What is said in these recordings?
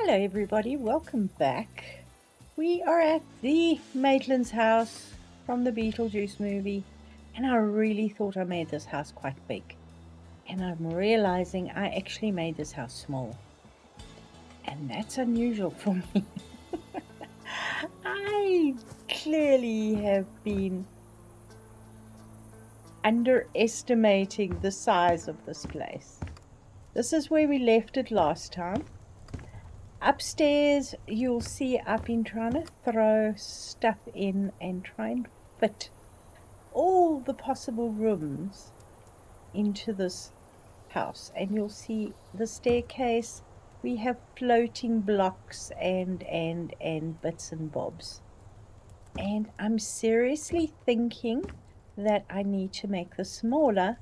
Hello everybody, welcome back. We are at the Maitland's house from the Beetlejuice movie, and I really thought I made this house quite big. And I'm realizing I actually made this house small. And that's unusual for me. I clearly have been underestimating the size of this place. This is where we left it last time. Upstairs, you'll see I've been trying to throw stuff in and try and fit all the possible rooms into this house. And you'll see the staircase, we have floating blocks and bits and bobs. And I'm seriously thinking that I need to make this smaller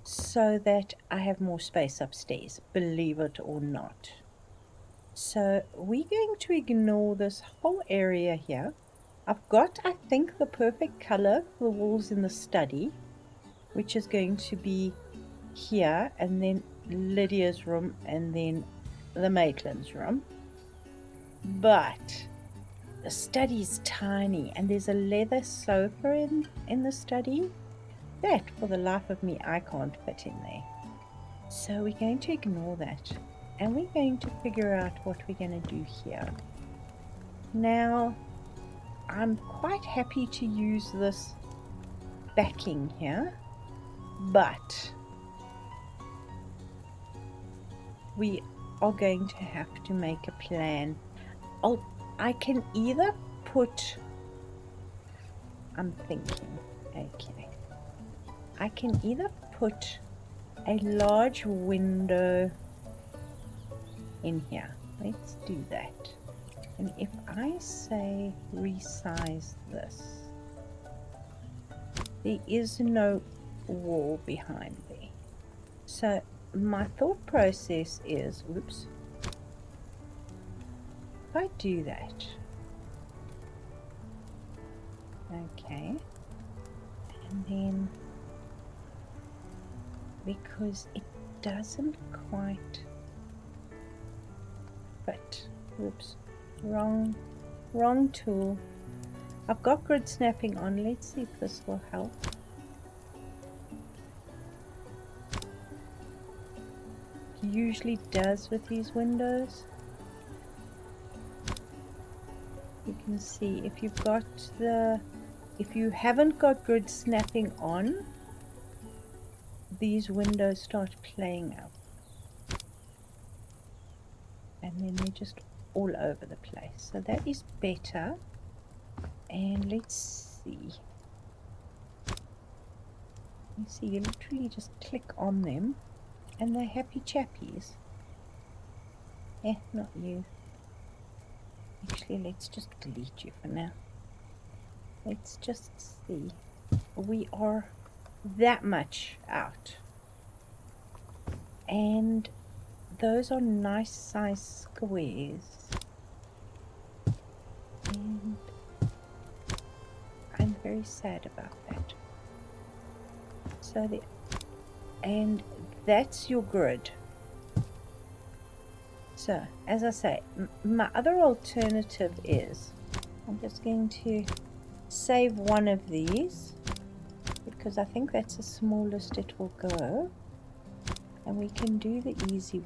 so that I have more space upstairs, believe it or not. So we're going to ignore this whole area here. I've got, I think, the perfect color for the walls in the study, which is going to be here, and then Lydia's room, and then the Maitland's room. But the study's tiny, and there's a leather sofa in the study that, for the life of me, I can't fit in there. So we're going to ignore that. And we're going to figure out what we're going to do here. Now, I'm quite happy to use this backing here, but we are going to have to make a plan. I can either put, I'm thinking, okay, I can either put a large window in here. Let's do that. And if I say resize this, there is no wall behind there. So my thought process is, oops, if I do that, okay, and then because it doesn't quite fit, oops, wrong tool. I've got grid snapping on. Let's see if this will help. It usually does with these windows. You can see if you haven't got grid snapping on, these windows start playing up. And then they're just all over the place. So that is better. And let's see. You see, you literally just click on them and they're happy chappies. Not you. Actually, let's just delete you for now. Let's just see. We are that much out. And those are nice size squares. And I'm very sad about that. So and that's your grid. So as I say, my other alternative is, I'm just going to save one of these because I think that's the smallest it will go, and we can do the easy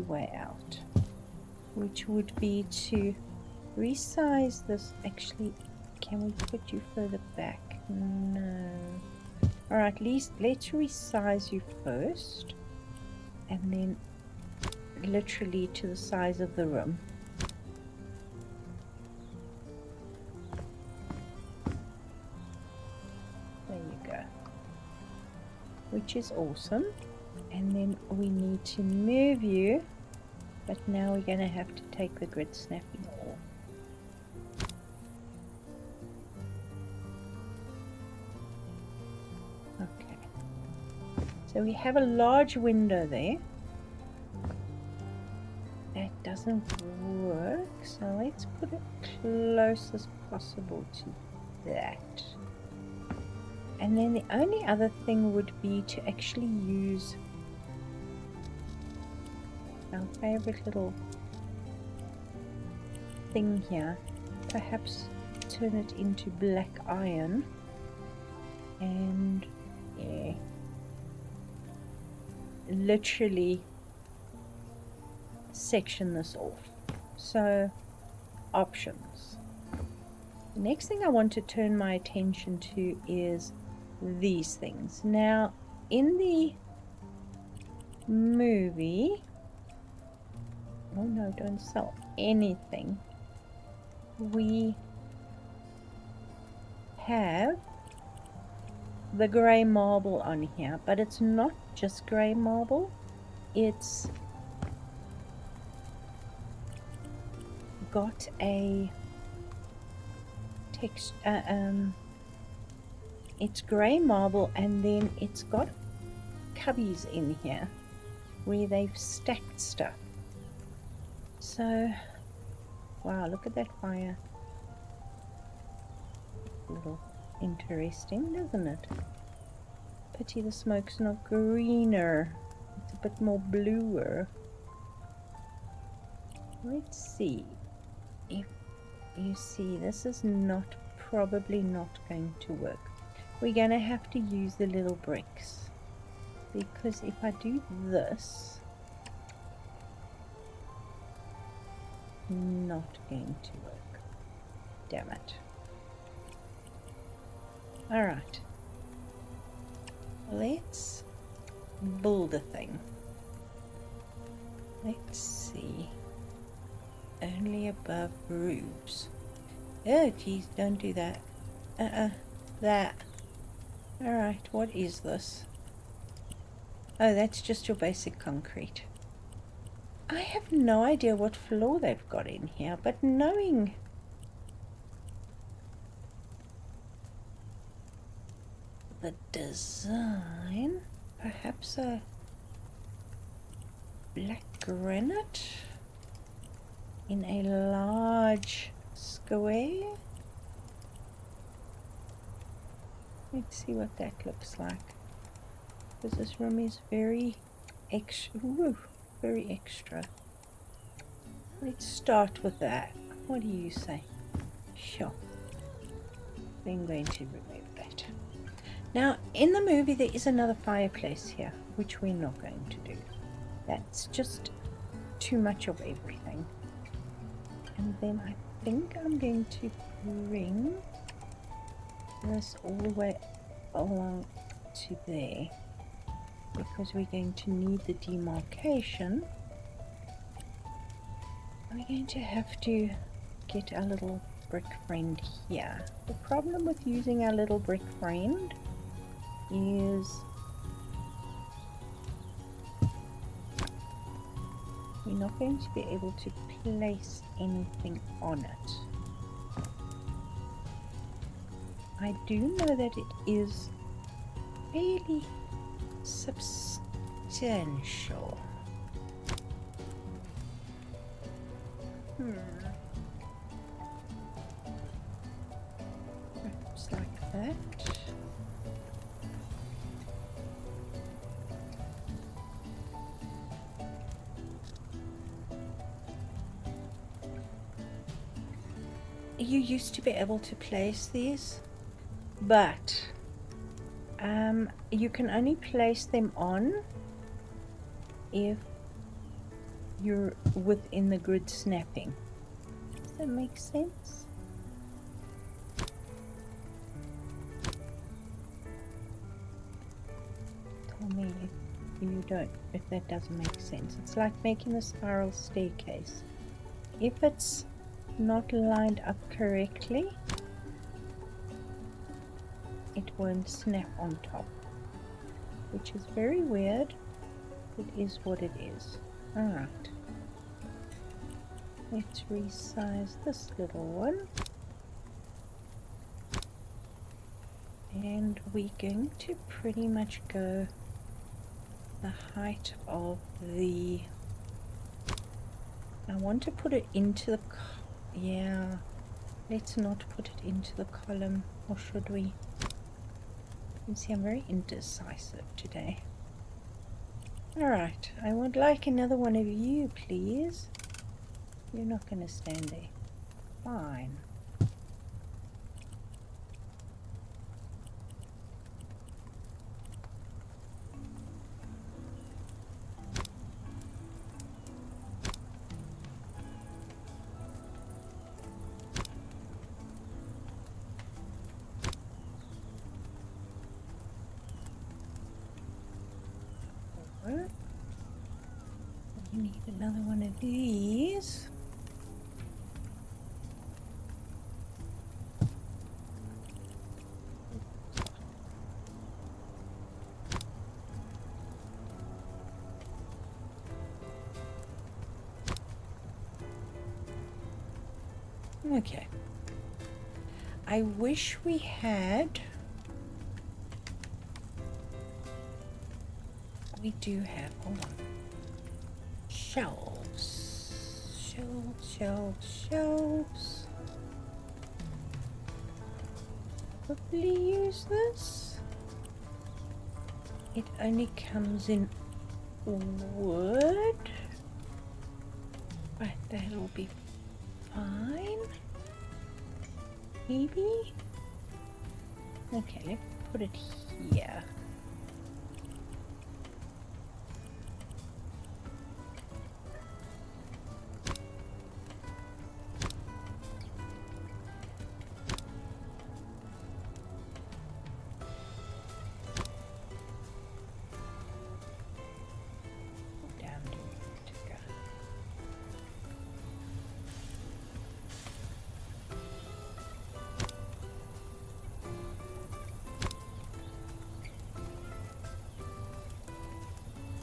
way out, which would be to resize this. Actually, can we put you further back? No. Alright, let's resize you first, and then literally to the size of the room. There you go. Which is awesome. And then we need to move you, but now we're going to have to take the grid snapping off. Okay, so we have a large window there. That doesn't work, so let's put it close as possible to that. And then the only other thing would be to actually use our favorite little thing here. Perhaps turn it into black iron. And yeah, literally section this off. So options. The next thing I want to turn my attention to is these things. Now in the movie, oh no, don't sell anything. We have the grey marble on here, but it's not just grey marble, it's got a text, it's grey marble, and then it's got cubbies in here where they've stacked stuff. So wow, look at that fire. A little interesting, doesn't it? Pity the smoke's not greener. It's a bit more bluer. Let's see if you see this is probably not going to work. We're going to have to use the little bricks, because if I do this, not going to work. Damn it. Alright, let's build a thing. Let's see. Only above roofs. Oh geez, don't do that. That. Alright, what is this? Oh, that's just your basic concrete. I have no idea what floor they've got in here, but knowing the design, perhaps a black granite in a large square. Let's see what that looks like, because this room is very extra. Ooh, very extra. Let's start with that. What do you say? Sure. I'm going to remove that. Now, in the movie, there is another fireplace here, which we're not going to do. That's just too much of everything. And then I think I'm going to bring this all the way along to there, because we're going to need the demarcation. We're going to have to get our little brick friend here. The problem with using our little brick friend is we're not going to be able to place anything on it. I do know that it is fairly substantial. Perhaps like that. You used to be able to place these, but you can only place them on if you're within the grid snapping. Does that make sense? Tell me if you don't, if that doesn't make sense. It's like making a spiral staircase. If it's not lined up correctly, it won't snap on top, which is very weird. It is what it is. Alright, let's resize this little one, and we're going to pretty much go the height of the, I want to put it into the, yeah, let's not put it into the column, or should we? You can see I'm very indecisive today. Alright, I would like another one of you, please. You're not going to stand there. fine. You need another one of these. Okay. I wish we had. We do have, hold on. Shelves. Shelves. Probably use this. It only comes in wood. But that'll be fine. Maybe? Okay, let's put it here.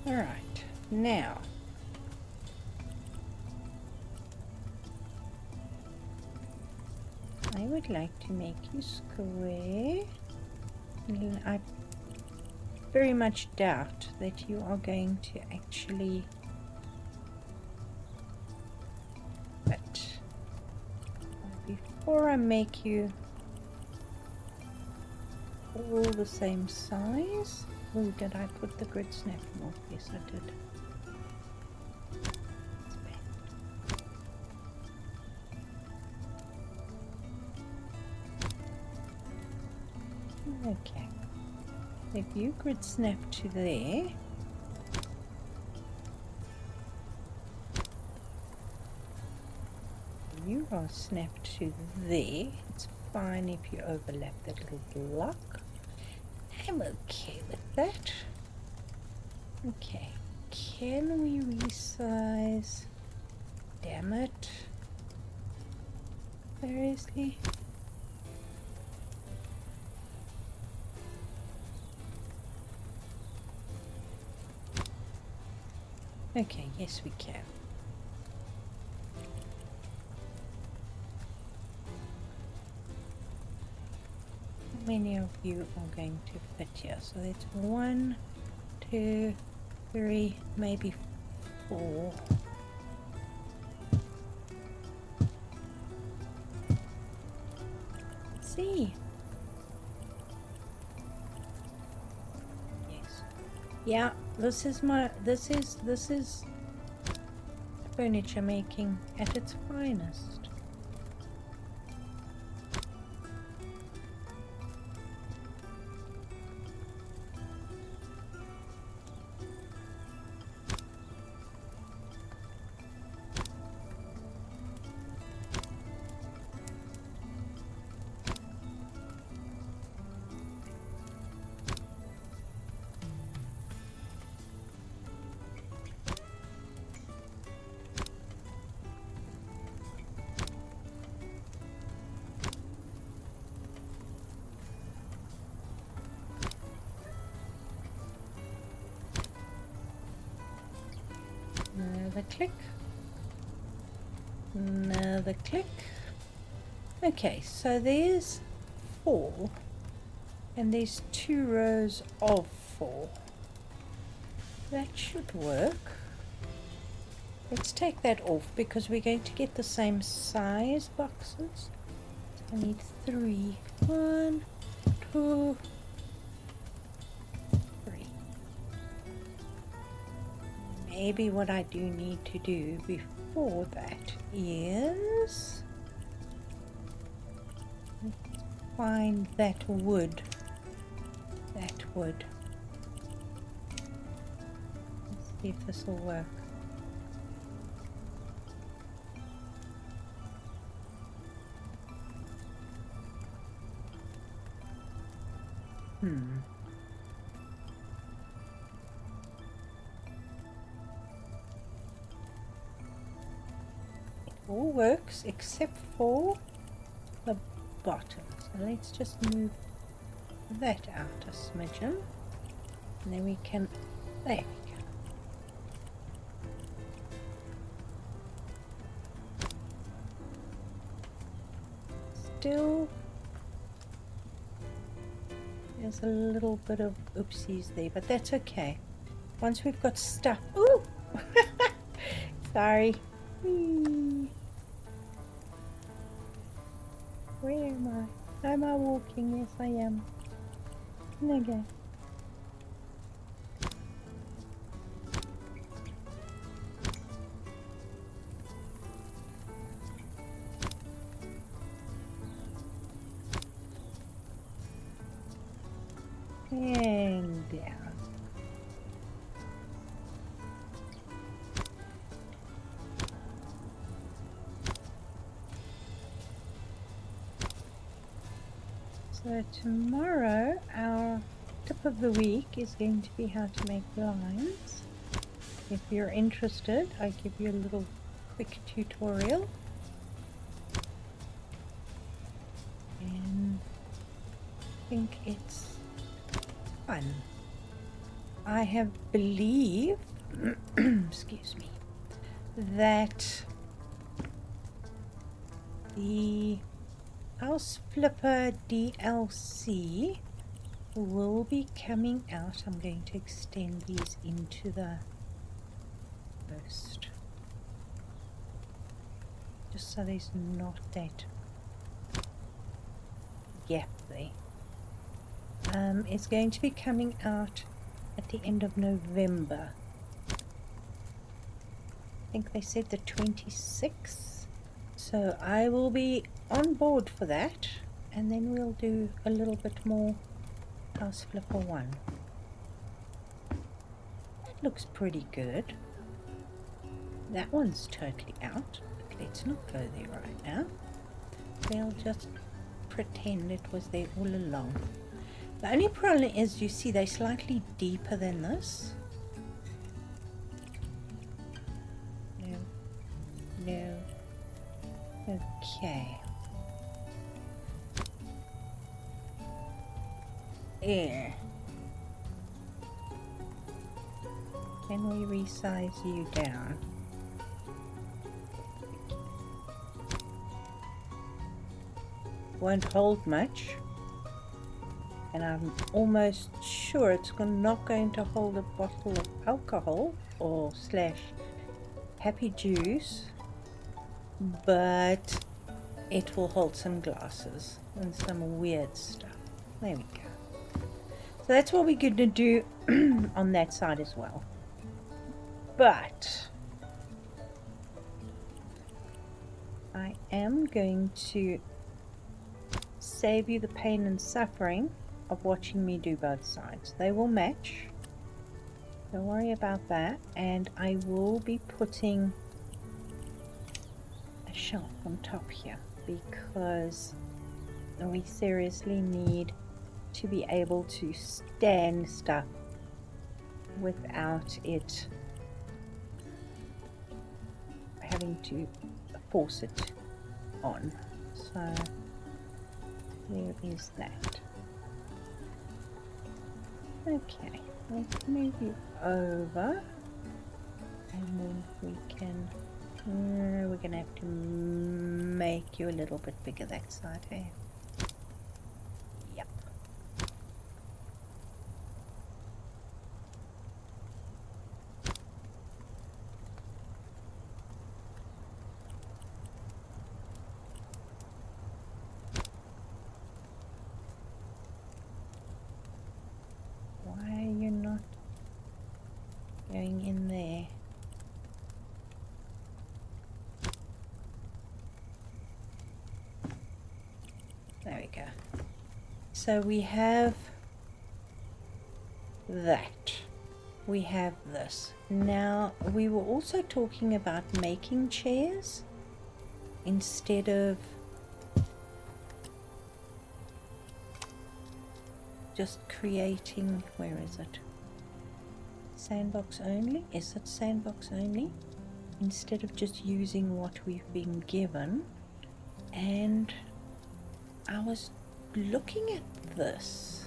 Alright, now I would like to make you square. I very much doubt that you are going to actually, but before I make you all the same size. Oh, did I put the grid snap off? Yes, I did. Okay. If you grid snap to there, you are snapped to there. It's fine if you overlap that little block. I'm okay with that. Okay, can we resize? Damn it. Seriously? Okay, yes we can. How many of you are going to fit here? So it's 1, 2, 3, maybe 4. Let's see. Yes. Yeah, this is furniture making at its finest. Another click. Another click. Okay, so there's 4 and there's 2 rows of 4. That should work. Let's take that off because we're going to get the same size boxes. I need 3. 1, 2, 3. Maybe what I do need to do before that is Let's find that wood. That wood. Let's see if this will work. It all works except for the bottom. So let's just move that out a smidgen. And then we can, there we go. Still, there's a little bit of oopsies there, but that's okay. Once we've got stuff, ooh, sorry. Whee. Where am I? Am I walking? Yes, I am. Okay. And down. So tomorrow our tip of the week is going to be how to make blinds. If you're interested, I give you a little quick tutorial. And I think it's fun. I have believed, excuse me, that the Houseflipper DLC will be coming out. I'm going to extend these into the first, just so there's not that gap there. It's going to be coming out at the end of November. I think they said the 26th. So I will be on board for that, and then we'll do a little bit more Houseflipper 1. That looks pretty good. That one's totally out, but let's not go there right now. We'll just pretend it was there all along. The only problem is, you see, they're slightly deeper than this. No. Okay. There. Can we resize you down? Won't hold much. And I'm almost sure it's not going to hold a bottle of alcohol or / happy juice, but it will hold some glasses and some weird stuff. There we go. So that's what we're going to do on that side as well. But I am going to save you the pain and suffering of watching me do both sides. They will match. Don't worry about that. And I will be putting a shelf on top here because we seriously need to be able to stand stuff without it having to force it on. So there is that. Okay, let's move you over, and then we can, we're going to have to make you a little bit bigger that side here. Yep. Going in there. There So we have that. We have this. Now, we were also talking about making chairs instead of just creating, where is it? Sandbox only? Is it sandbox only? Instead of just using what we've been given. And I was looking at this,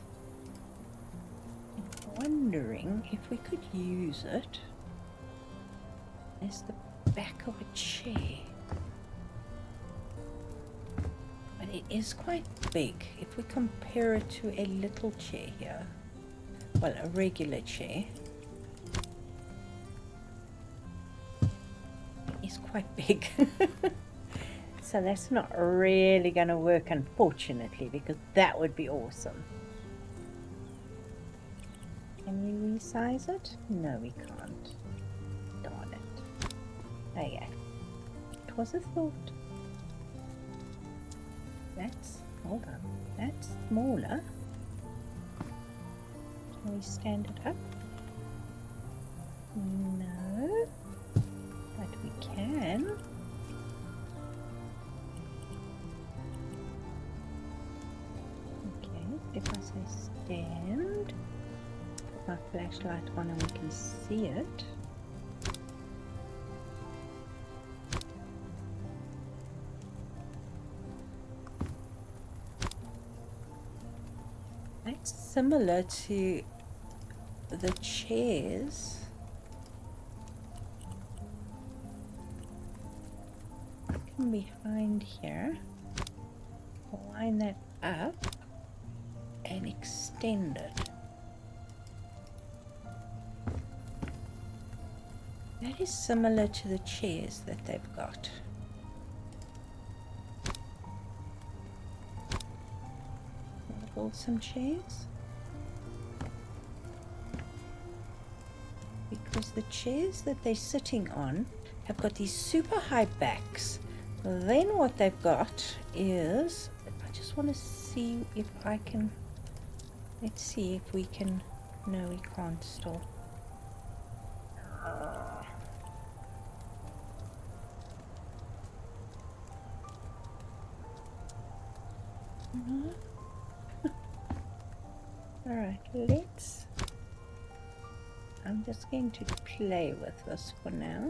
wondering if we could use it as the back of a chair. But it is quite big if we compare it to a little chair here. Well, a regular chair. It is quite big. So that's not really going to work, unfortunately, because that would be awesome. Can we resize it? No, we can't. Darn it. Okay. It was a thought. That's, hold on, that's smaller. Can we stand it up? No. But we can. If I say stand, put my flashlight on and we can see it. That's similar to the chairs. Come behind here, line that up and extend it. That is similar to the chairs that they've got. Build some chairs. Because the chairs that they're sitting on have got these super high backs. Then what they've got is, I just want to see if I can, let's see if we can, no we can't still. Alright, I'm just going to play with this for now.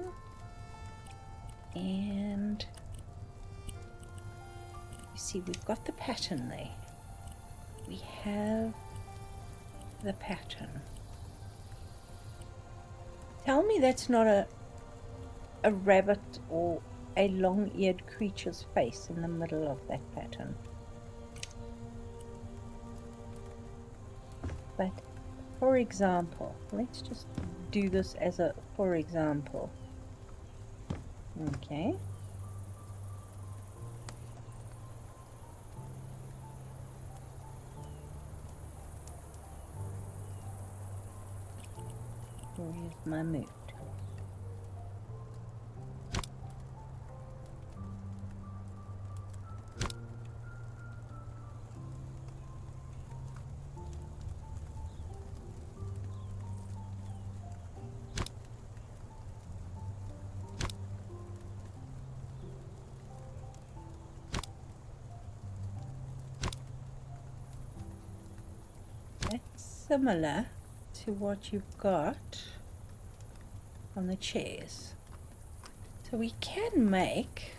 And you see, we've got the pattern there. We have the pattern. Tell me that's not a rabbit or a long-eared creature's face in the middle of that pattern. But for example, let's just do this as a for example. Okay. Where's my mood? Similar to what you've got on the chairs. So we can make,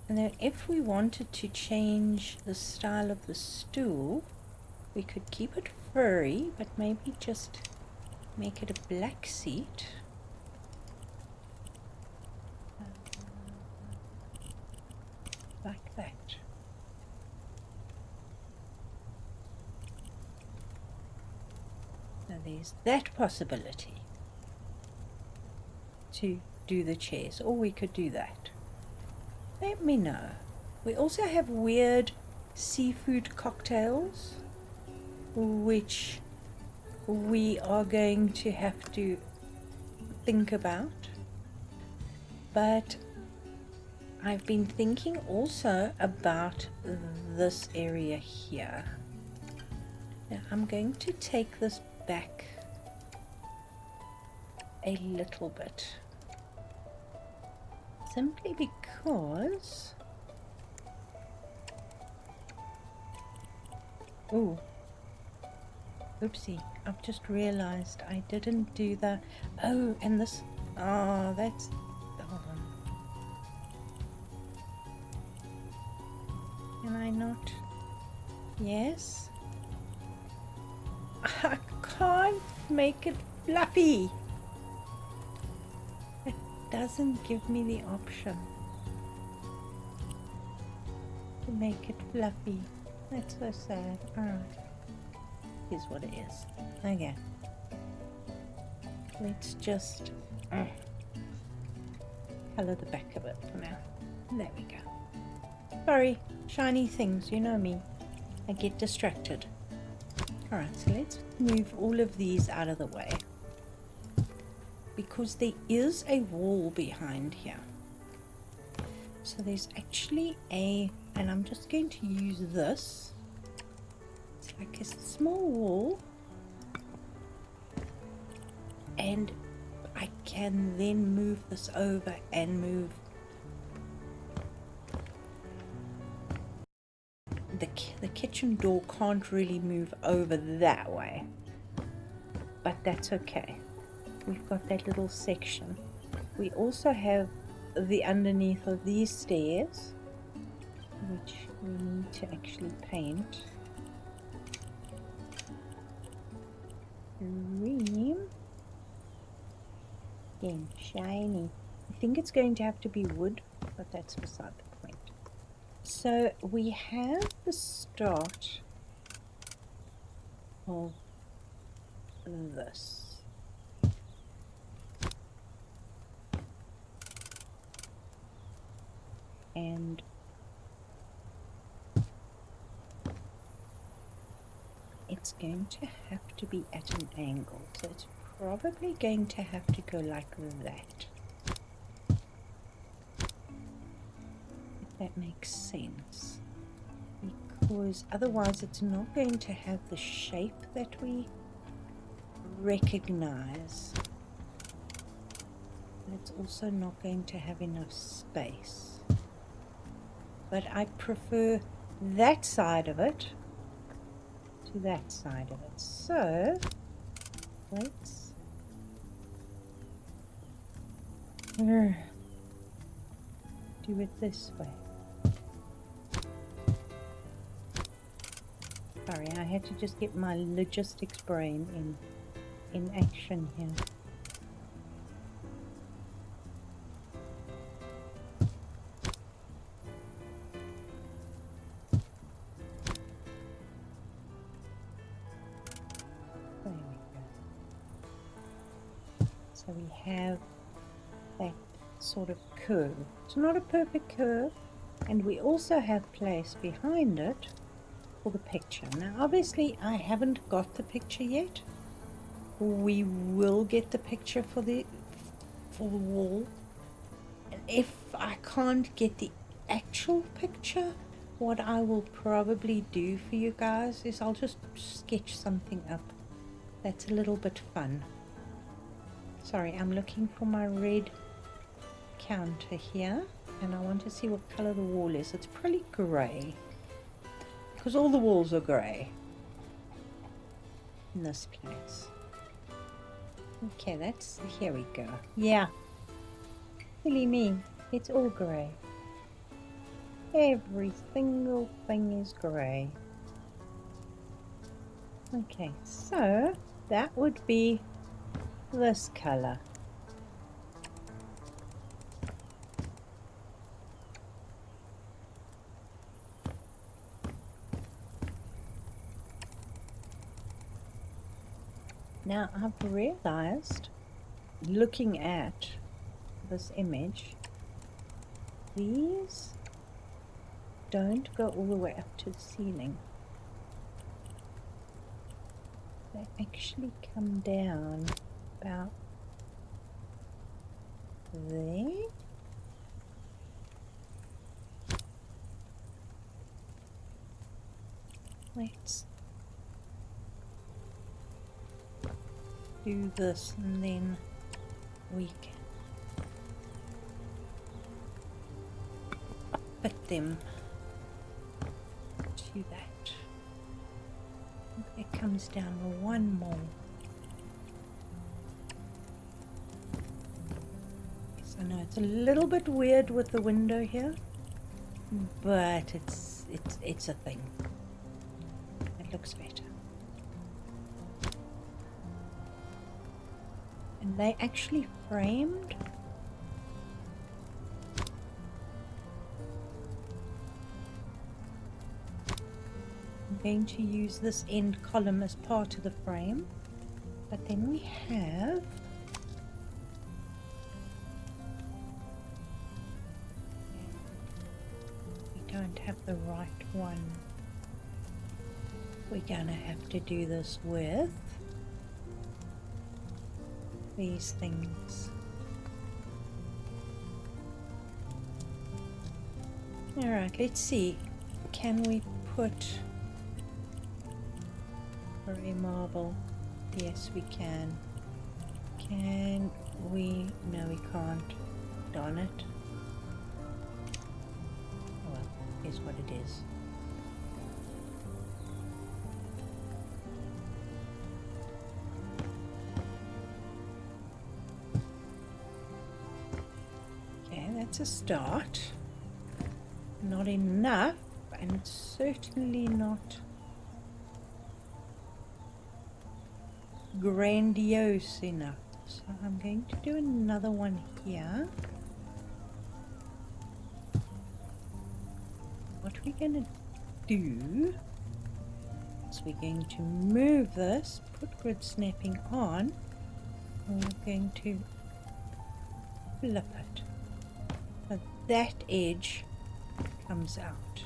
and then if we wanted to change the style of the stool, we could keep it furry, but maybe just make it a black seat. Like that. There's that possibility to do the chairs, or we could do that. Let me know. We also have weird seafood cocktails, which we are going to have to think about. But I've been thinking also about this area here. Now I'm going to take this back a little bit, simply because, oh, oopsie, I've just realized I didn't do the, oh, and this, oh, that's, hold on. Can I not? Yes. I can't make it fluffy. It doesn't give me the option to make it fluffy. That's so sad. Alright. Here's what it is. Okay. Let's just color the back of it for now. There we go. Sorry, shiny things, you know me. I get distracted. Alright, so let's move all of these out of the way, because there is a wall behind here. So there's actually a, and I'm just going to use this. It's like a small wall, and I can then move this over and move the kitchen door. Can't really move over that way, but that's okay. We've got that little section. We also have the underneath of these stairs, which we need to actually paint. Green. Again, shiny. I think it's going to have to be wood, but that's beside the point. So we have the start of this. And it's going to have to be at an angle, so it's probably going to have to go like that, if that makes sense, because otherwise it's not going to have the shape that we recognize, but it's also not going to have enough space. But I prefer that side of it to that side of it. So let's do it this way. Sorry, I had to just get my logistics brain in action here. So we have that sort of curve. It's not a perfect curve, and we also have place behind it for the picture. Now obviously I haven't got the picture yet. We will get the picture for the wall, and if I can't get the actual picture, what I will probably do for you guys is I'll just sketch something up that's a little bit fun. Sorry, I'm looking for my red counter here, and I want to see what color the wall is. It's probably grey, because all the walls are grey in this place. Okay, that's, here we go. Yeah, silly me, it's all grey. Every single thing is grey. Okay, so that would be this color. Now I've realized, looking at this image, these don't go all the way up to the ceiling. They actually come down about there. Let's do this, and then we can fit them to that. It comes down one more. Yes, I know it's a little bit weird with the window here, but it's a thing. It looks better. And they actually framed. I'm going to use this end column as part of the frame, but then we have don't have the right one. We're gonna have to do this with these things. Alright, let's see. Can we put for a marble? Yes, we can. Can we? No, we can't. Darn it. Well, here's what it is. Okay, that's a start. Not enough, and it's certainly not grandiose enough. So I'm going to do another one here. What we're going to do is we're going to move this, put grid snapping on, and we're going to flip it. So that edge comes out.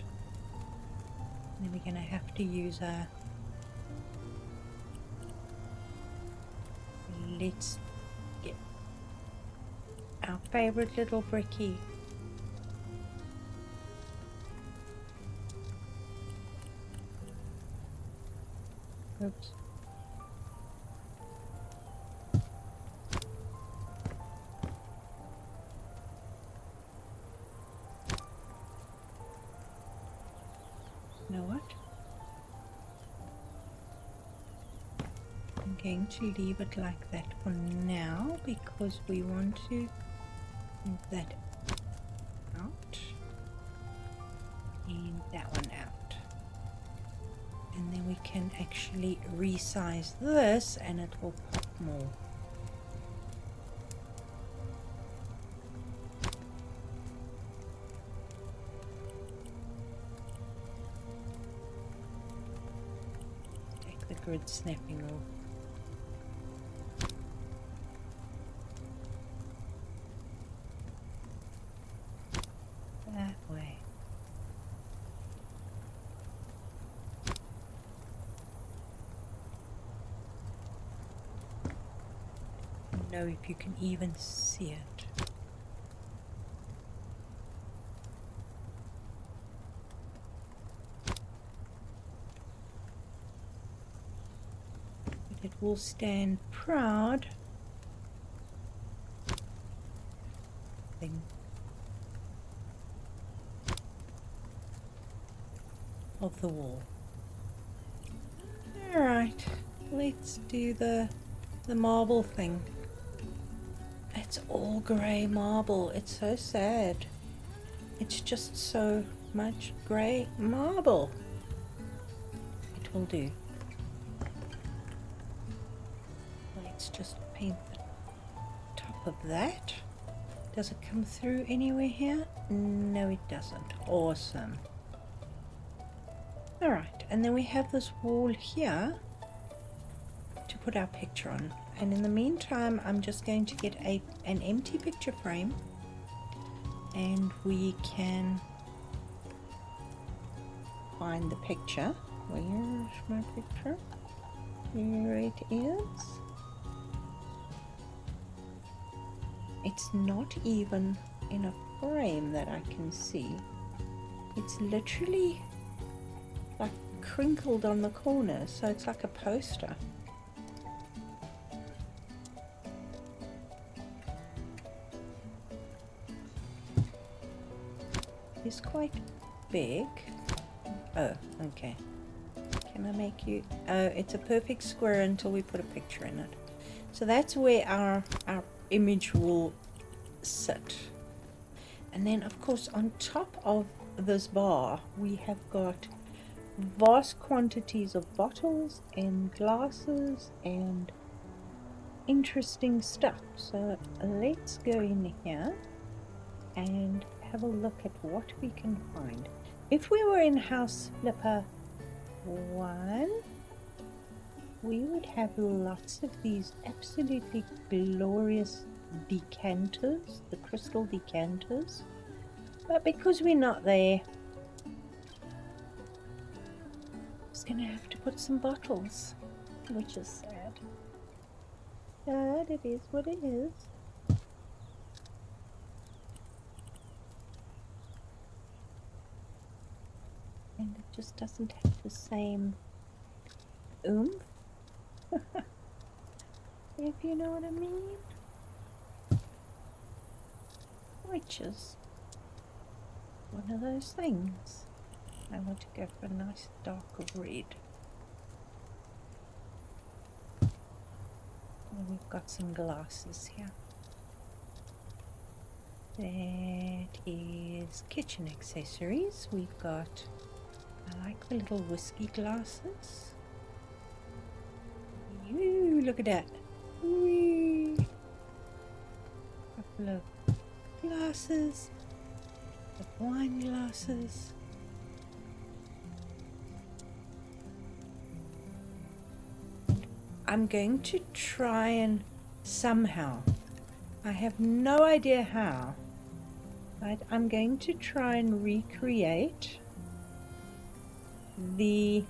And then we're going to have to use a, let's get our favorite little bricky. Oops. You know what? I'm going to leave it like that for now because we want to move that out and that one out. And then we can actually resize this and it will pop more. Take the grid snapping off. That way. Know if you can even see it. But it will stand proud. Thing. Of the wall. Alright, let's do the marble thing. It's all grey marble. It's so sad. It's just so much grey marble. It will do. Let's just paint the top of that. Does it come through anywhere here? No, it doesn't. Awesome. Alright, and then we have this wall here to put our picture on. And in the meantime, I'm just going to get an empty picture frame and we can find the picture. Where's my picture? Here it is. It's not even in a frame that I can see. It's literally like crinkled on the corner, so it's like a poster. is quite big. Oh, okay. Can I make you... Oh, it's a perfect square until we put a picture in it. So that's where our image will sit. And then, of course, on top of this bar, we have got vast quantities of bottles and glasses and interesting stuff. So let's go in here and have a look at what we can find. If we were in Houseflipper 1, we would have lots of these absolutely glorious decanters, the crystal decanters, but because we're not there, I'm just gonna have to put some bottles, which is sad. But it is what it is. And it just doesn't have the same oomph, if you know what I mean. Which is one of those things. I want to go for a nice dark red. And we've got some glasses here. That is kitchen accessories. We've got, I like the little whiskey glasses. Ooh, look at that. Whee. Couple of glasses, the wine glasses. I'm going to try and somehow, I have no idea how, but I'm going to try and recreate the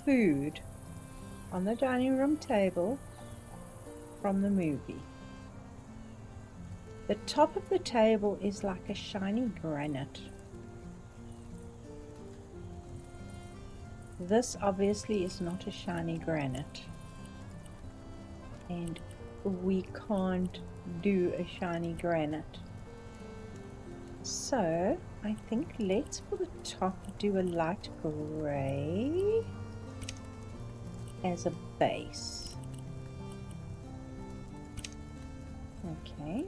food on the dining room table from the movie. The top of the table is like a shiny granite. This obviously is not a shiny granite, and we can't do a shiny granite. So I think let's for the top do a light gray as a base. Okay.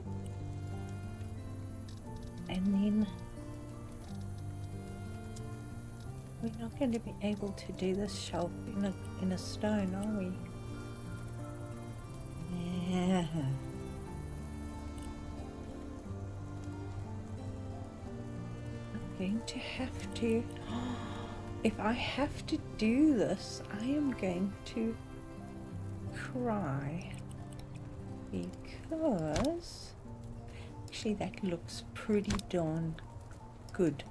And then we're not going to be able to do this shelf in a stone, are we? Yeah. I'm going to have to, if I have to do this, I am going to cry, because actually that looks pretty darn good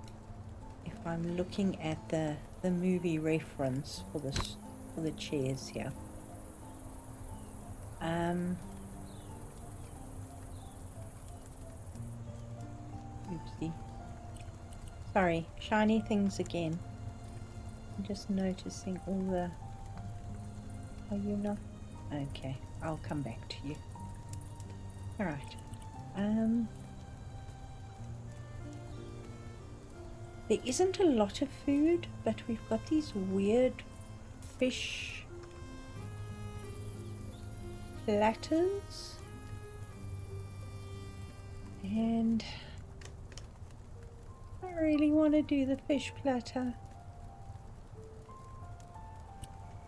if I'm looking at the movie reference for this, for the chairs here. Oopsie. Sorry, shiny things again. I'm just noticing all the... Are you not? Okay, I'll come back to you. Alright. There isn't a lot of food, but we've got these weird fish platters, and I really want to do the fish platter.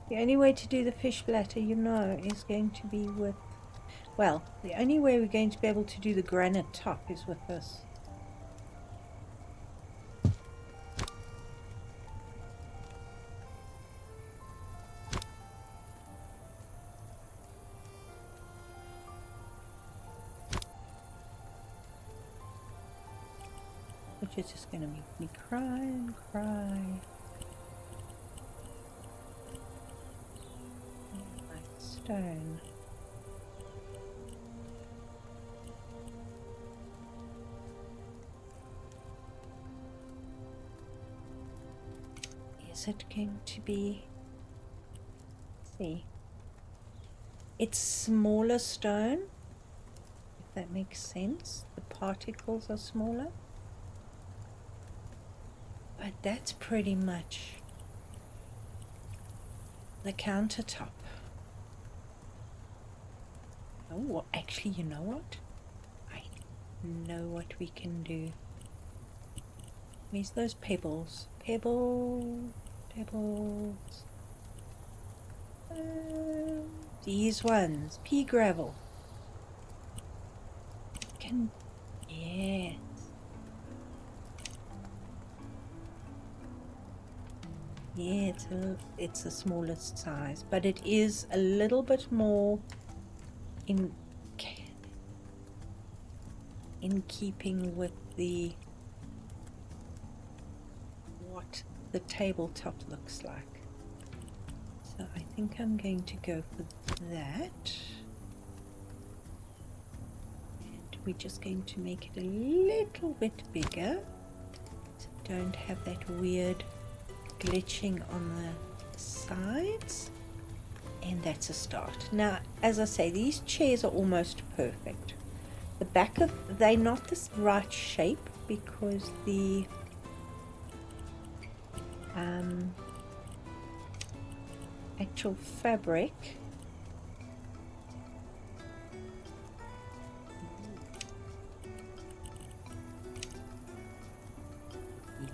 The only way to do the fish platter, you know, is going to be with, well, the only way we're going to be able to do the granite top is with this. Which is just going to make me cry and cry. Like stone. Is it going to be... Let's see. It's smaller stone, if that makes sense. The particles are smaller. But that's pretty much the countertop. Oh, well, actually, you know what? I know what we can do. Where's those pebbles? Pebbles. These ones. Pea gravel. Yes. Yeah, it's the smallest size, but it is a little bit more in keeping with what the tabletop looks like. So I think I'm going to go for that. And we're just going to make it a little bit bigger, so don't have that weird glitching on the sides. And that's a start. Now, as I say, these chairs are almost perfect. The back of, they're not the right shape because the actual fabric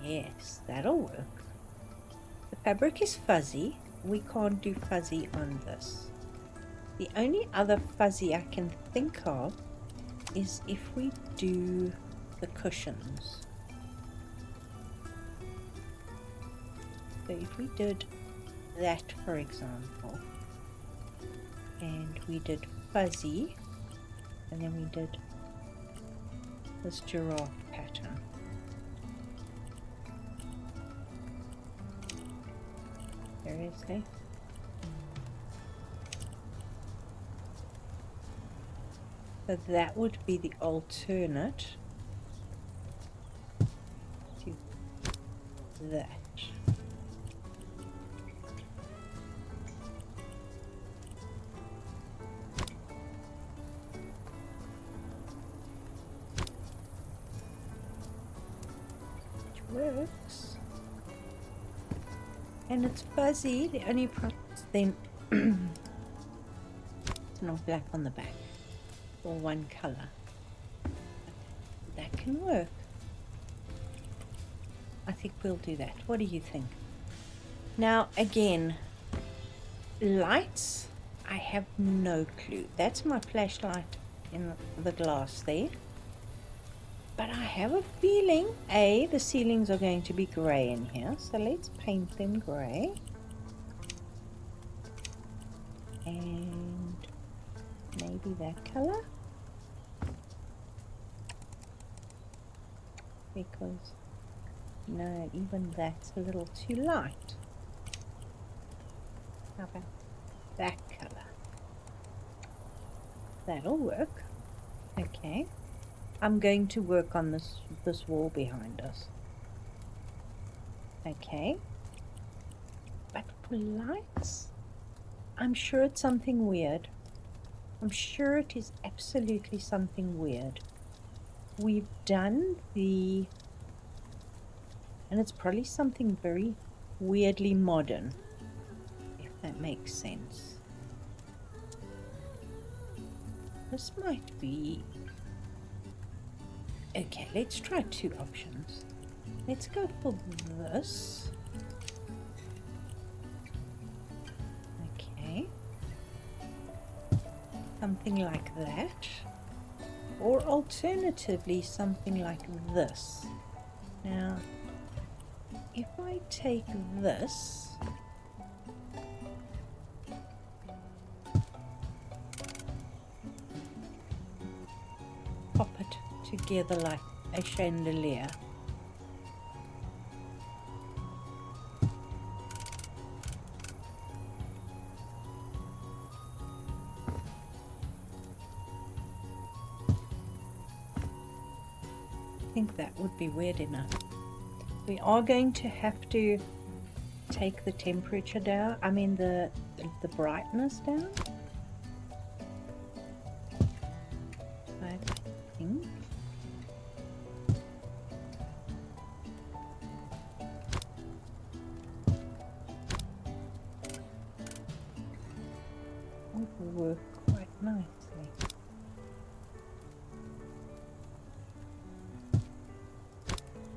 yes, that'll work. The fabric is fuzzy. We can't do fuzzy on this. The only other fuzzy I can think of is if we do the cushions. So if we did that, for example, and we did fuzzy, and then we did this giraffe pattern. Seriously? So that would be the alternate to that. Which works. And it's fuzzy. The only problem is then it's not black on the back or one color. That can work. I think we'll do that. What do you think? Now again, lights, I have no clue. That's my flashlight in the glass there. But I have a feeling, the ceilings are going to be grey in here. So let's paint them grey. And maybe that colour. Because, no, even that's a little too light. How about that colour? That'll work. Okay. I'm going to work on this wall behind us. Okay. But for lights, I'm sure it's something weird. I'm sure it is absolutely something weird. We've done and it's probably something very weirdly modern, if that makes sense. This might be... Okay, let's try two options. Let's go for this. Okay. Something like that. Or alternatively, something like this. Now, if I take this, pop it together like a chandelier. I think that would be weird enough. We are going to have to take the temperature down, I mean the brightness down. I think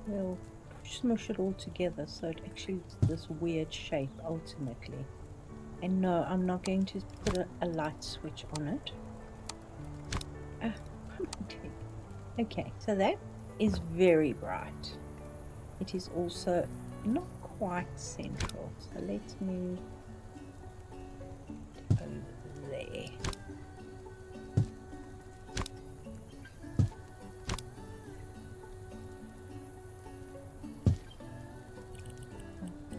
we'll smush it all together so it actually is this weird shape ultimately. And no, I'm not going to put a light switch on it. Okay, so that is very bright. It is also not quite central, so let's move over there.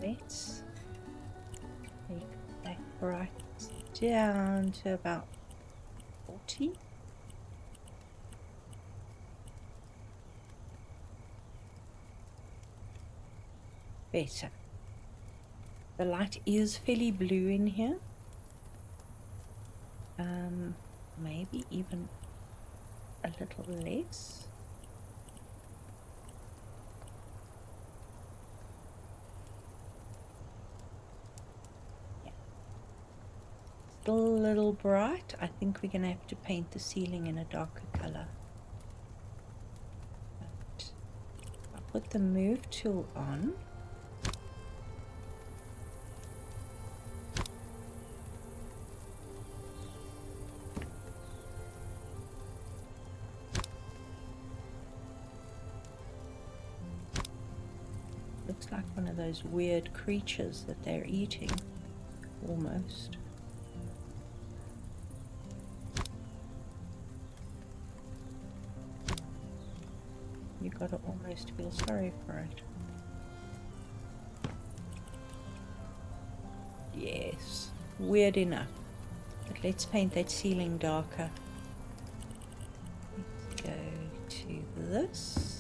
Let's take that brightness down to about 40. Better. The light is fairly blue in here. Maybe even a little less. Yeah. Still a little bright. I think we're going to have to paint the ceiling in a darker color. But I'll put the move tool on. Looks like one of those weird creatures that they're eating, almost. You gotta almost feel sorry for it. Yes, weird enough. But let's paint that ceiling darker. Let's go to this.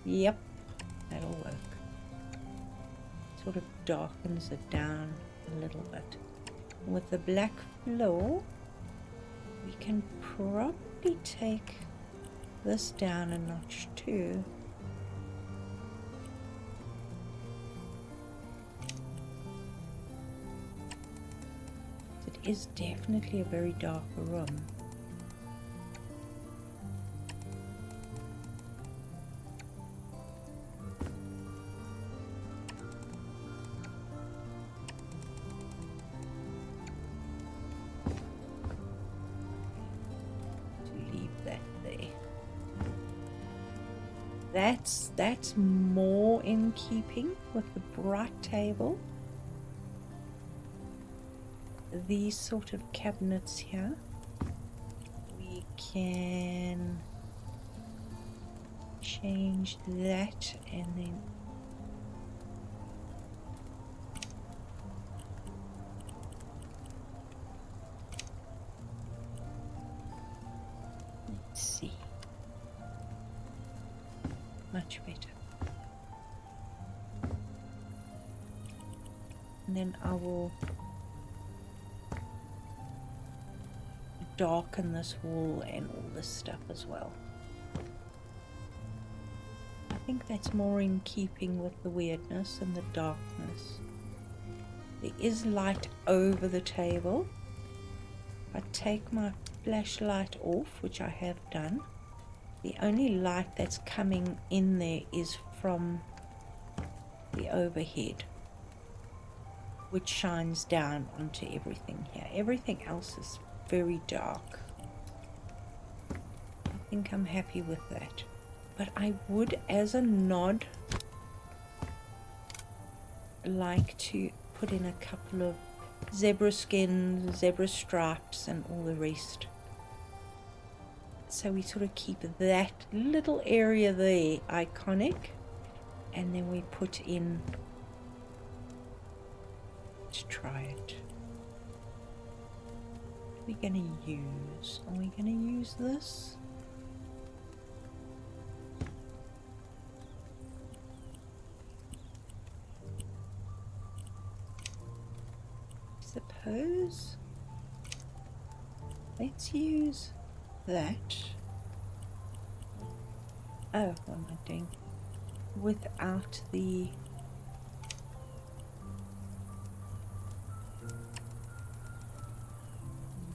Yep, that'll work. Sort of darkens it down a little bit. With the black floor, we can probably take this down a notch too. It is definitely a very dark room. That's more in keeping with the bright table. These sort of cabinets here, we can change that and then let's see. Much better. And then I will darken this wall and all this stuff as well. I think that's more in keeping with the weirdness and the darkness. There is light over the table. I take my flashlight off, which I have done. The only light that's coming in there is from the overhead, which shines down onto everything here. Everything else is very dark. I think I'm happy with that. But I would, as a nod, like to put in a couple of zebra skins, zebra stripes, and all the rest. So we sort of keep that little area there iconic, and then we put in, let's try it. What are we going to use? Are we going to use this? Suppose let's use that. Oh, what am I doing? Without the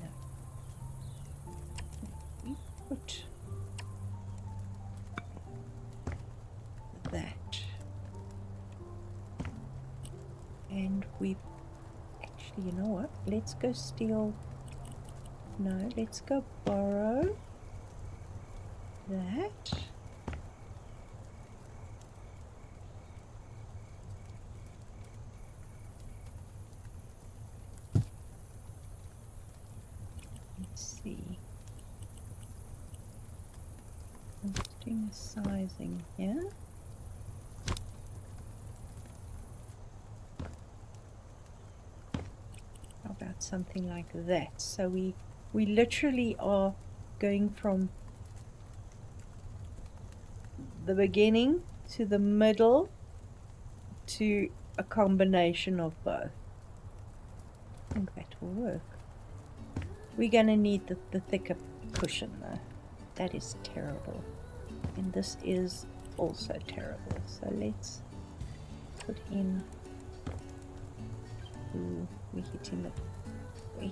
no. We put Actually, you know what? Let's go steal. No, let's go borrow that. Let's see. I'm just doing the sizing here. How about something like that? So we literally are going from the beginning to the middle to a combination of both. I think that will work. We're going to need the thicker cushion though. That is terrible. And this is also terrible. So let's put in. Ooh, we're hitting the. We're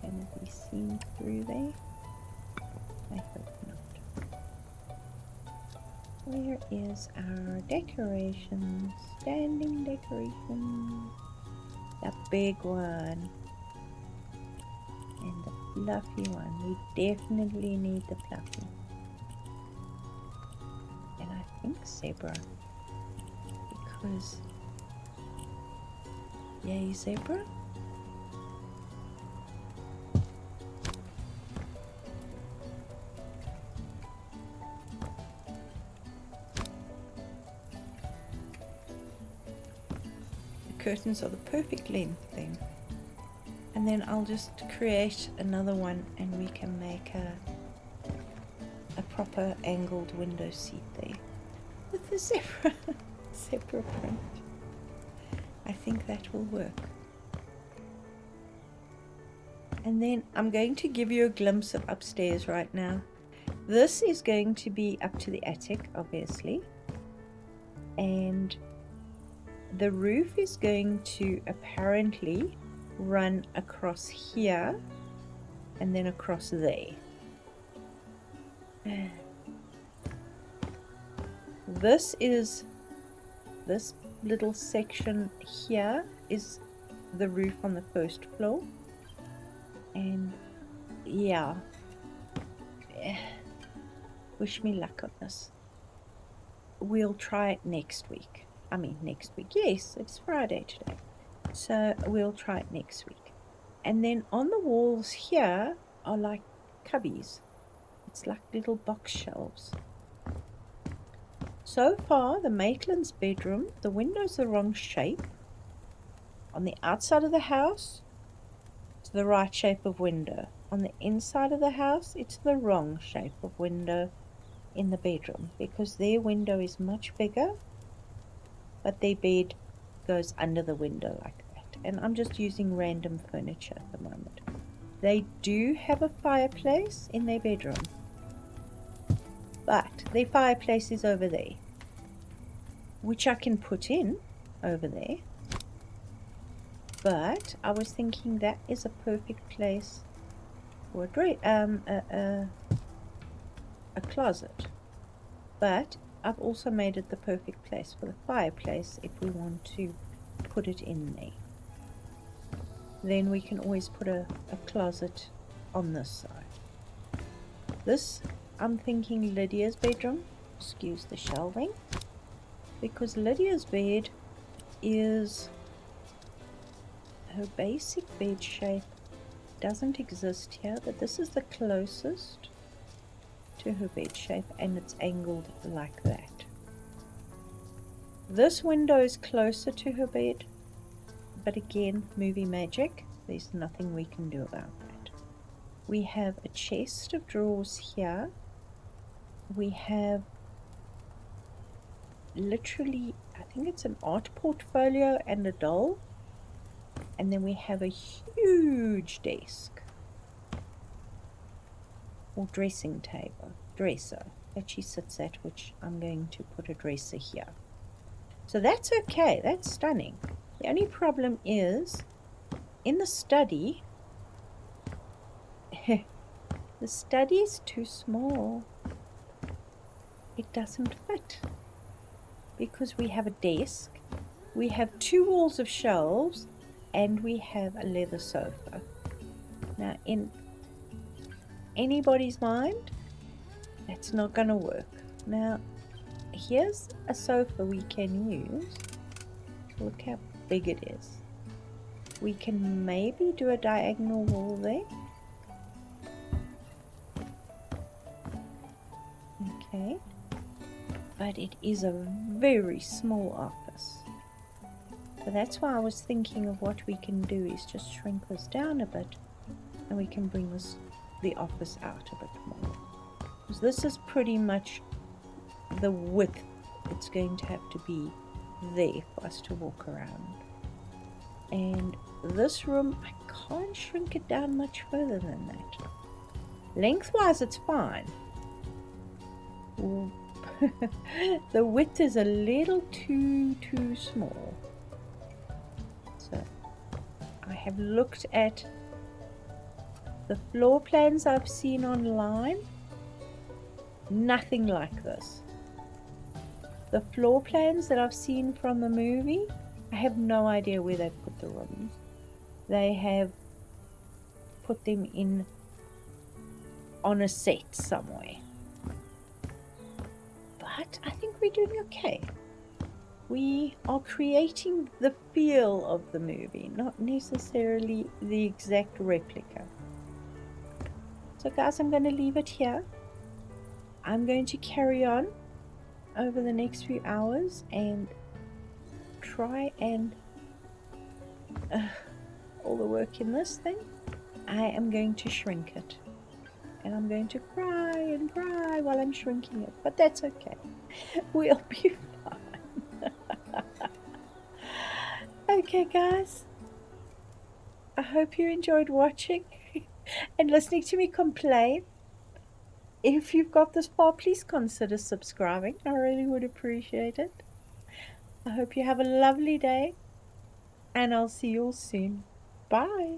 going to be seen through there. I hope not. Where is our decorations? Standing decorations. The big one. And the fluffy one. We definitely need the fluffy. And I think zebra. Because... Yay, zebra? Curtains are the perfect length then, and then I'll just create another one and we can make a proper angled window seat there with the zebra print. I think that will work. And then I'm going to give you a glimpse of upstairs right now. This is going to be up to the attic, obviously, and the roof is going to apparently run across here and then across there. This little section here is the roof on the first floor. And yeah, wish me luck on this. We'll try it next week. I mean next week, yes, it's Friday today, so we'll try it next week. And then on the walls here are like cubbies. It's like little box shelves. So far, the Maitland's bedroom, the window's the wrong shape. On the outside of the house, it's the right shape of window. On the inside of the house, it's the wrong shape of window in the bedroom, because their window is much bigger, but their bed goes under the window like that. And I'm just using random furniture at the moment. They do have a fireplace in their bedroom, but their fireplace is over there, which I can put in over there. But I was thinking that is a perfect place for a closet. But I've also made it the perfect place for the fireplace if we want to put it in there. Then we can always put a closet on this side. This, I'm thinking Lydia's bedroom. Excuse the shelving. Because Lydia's bed is... her basic bed shape doesn't exist here, but this is the closest to her bed shape, and it's angled like that. This window is closer to her bed, but again, movie magic, there's nothing we can do about that. We have a chest of drawers here. We have literally, I think it's an art portfolio and a doll. And then we have a huge desk or dressing table, dresser that she sits at, which I'm going to put a dresser here. So that's okay, that's stunning. The only problem is in the study The study is too small. It doesn't fit because we have a desk, we have 2 walls of shelves, and we have a leather sofa. Now, in anybody's mind, that's not going to work. Now, here's a sofa we can use. Look how big it is. We can maybe do a diagonal wall there. Okay, but it is a very small office. So that's why I was thinking of what we can do is just shrink this down a bit, and we can bring the office out a bit more. Because this is pretty much the width it's going to have to be there for us to walk around. And this room, I can't shrink it down much further than that. Lengthwise, it's fine. The width is a little too small. So I have looked at the floor plans I've seen online. Nothing like this. The floor plans that I've seen from the movie, I have no idea where they've put the rooms. They have put them in on a set somewhere. But I think we're doing okay. We are creating the feel of the movie, not necessarily the exact replica. So guys, I'm going to leave it here. I'm going to carry on over the next few hours and try and all the work in this thing. I am going to shrink it, and I'm going to cry and cry while I'm shrinking it, but that's okay. We'll be fine. Okay guys, I hope you enjoyed watching and listening to me complain. If you've got this far, please consider subscribing. I really would appreciate it. I hope you have a lovely day, and I'll see you all soon. Bye.